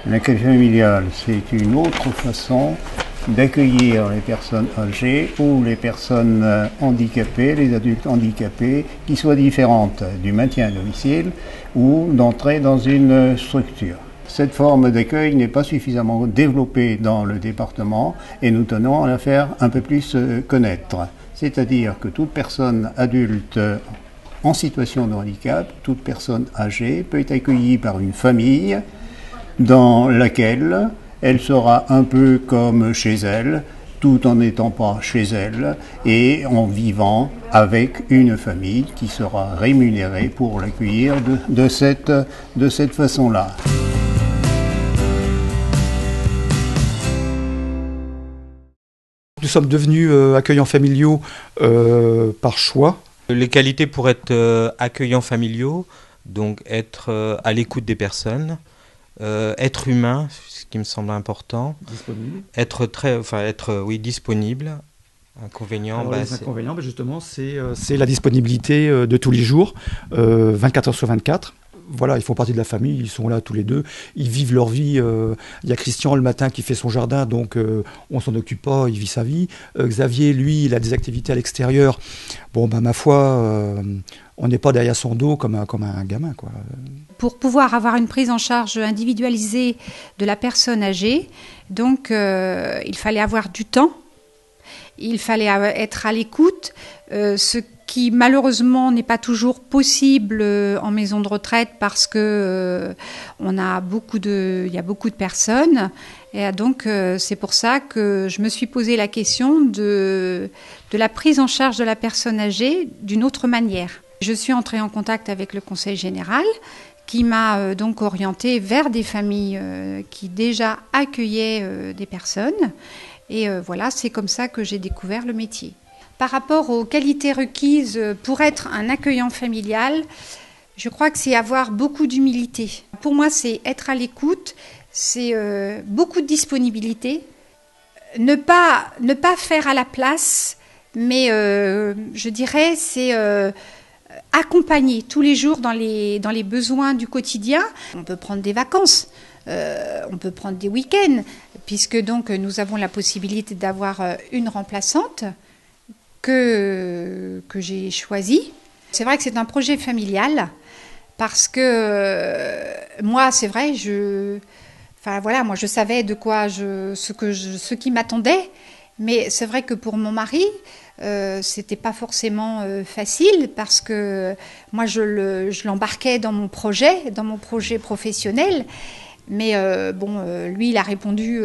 L'accueil familial, c'est une autre façon d'accueillir les personnes âgées ou les personnes handicapées, les adultes handicapés, qui soient différentes du maintien à domicile ou d'entrer dans une structure. Cette forme d'accueil n'est pas suffisamment développée dans le département et nous tenons à la faire un peu plus connaître. C'est-à-dire que toute personne adulte en situation de handicap, toute personne âgée peut être accueillie par une famille dans laquelle elle sera un peu comme chez elle, tout en n'étant pas chez elle et en vivant avec une famille qui sera rémunérée pour l'accueillir de cette façon-là. Nous sommes devenus accueillants familiaux par choix. Les qualités pour être accueillants familiaux, donc être à l'écoute des personnes, être humain, ce qui me semble important. Disponible. Être disponible. Inconvénient, les inconvénients, justement, c'est la disponibilité de tous les jours, 24 heures sur 24. Voilà, ils font partie de la famille, ils sont là tous les deux, ils vivent leur vie. Il y a Christian le matin qui fait son jardin, donc on s'en occupe pas, il vit sa vie. Xavier, lui, il a des activités à l'extérieur. Bon, ma foi, on n'est pas derrière son dos comme un gamin, quoi. Pour pouvoir avoir une prise en charge individualisée de la personne âgée, donc il fallait avoir du temps, il fallait être à l'écoute, ce qui malheureusement n'est pas toujours possible en maison de retraite parce que il y a beaucoup de personnes. Et donc c'est pour ça que je me suis posé la question de la prise en charge de la personne âgée d'une autre manière. Je suis entrée en contact avec le Conseil général qui m'a donc orientée vers des familles qui déjà accueillaient des personnes. Et voilà, c'est comme ça que j'ai découvert le métier. Par rapport aux qualités requises pour être un accueillant familial, je crois que c'est avoir beaucoup d'humilité. Pour moi, c'est être à l'écoute, c'est beaucoup de disponibilité, ne pas faire à la place, mais je dirais c'est accompagner tous les jours dans les besoins du quotidien. On peut prendre des vacances. On peut prendre des week-ends, puisque donc nous avons la possibilité d'avoir une remplaçante que j'ai choisie. C'est vrai que c'est un projet familial, parce que moi, c'est vrai, je savais de quoi ce qui m'attendait, mais c'est vrai que pour mon mari, c'était pas forcément facile, parce que moi, je l'embarquais dans mon projet professionnel. Mais lui, il a répondu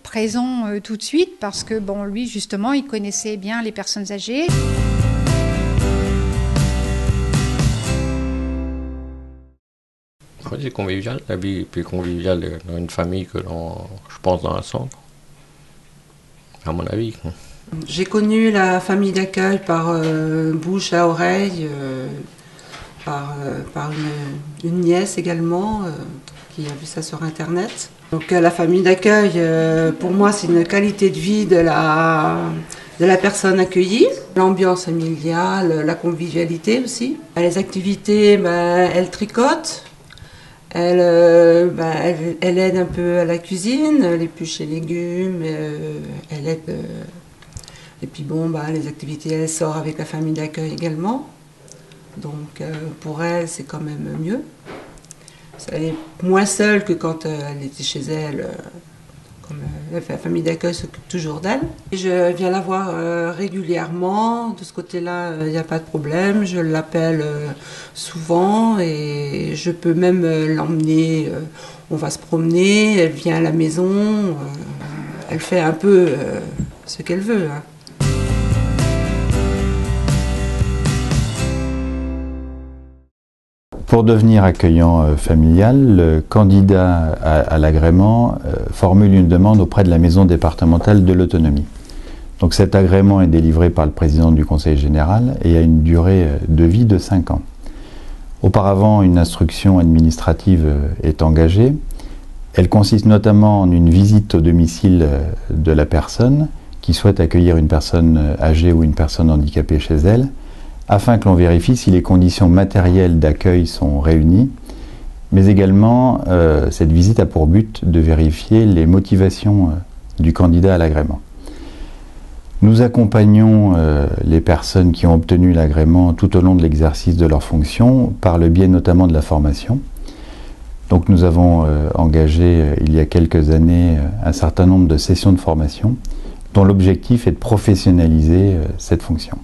présent tout de suite parce que lui, justement, il connaissait bien les personnes âgées. C'est convivial, la vie est plus conviviale dans une famille que je pense, dans un centre, à mon avis. J'ai connu la famille d'accueil par bouche à oreille, par une nièce également, qui a vu ça sur Internet. Donc la famille d'accueil, pour moi, c'est une qualité de vie de la personne accueillie. L'ambiance familiale, la convivialité aussi. Les activités, elle tricote. Elle aide un peu à la cuisine, l'épluche et légumes, elle aide. Et puis les activités, elle sort avec la famille d'accueil également. Donc pour elle, c'est quand même mieux. Elle est moins seule que quand elle était chez elle, comme la famille d'accueil s'occupe toujours d'elle. Je viens la voir régulièrement, de ce côté-là, il n'y a pas de problème. Je l'appelle souvent et je peux même l'emmener, on va se promener, elle vient à la maison, elle fait un peu ce qu'elle veut. Hein. Pour devenir accueillant familial, le candidat à l'agrément formule une demande auprès de la Maison départementale de l'autonomie. Donc cet agrément est délivré par le président du Conseil général et a une durée de vie de 5 ans. Auparavant, une instruction administrative est engagée. Elle consiste notamment en une visite au domicile de la personne qui souhaite accueillir une personne âgée ou une personne handicapée chez elle, afin que l'on vérifie si les conditions matérielles d'accueil sont réunies Mais également, cette visite a pour but de vérifier les motivations du candidat à l'agrément. Nous accompagnons les personnes qui ont obtenu l'agrément tout au long de l'exercice de leurs fonctions, par le biais notamment de la formation. Donc nous avons engagé il y a quelques années un certain nombre de sessions de formation dont l'objectif est de professionnaliser cette fonction.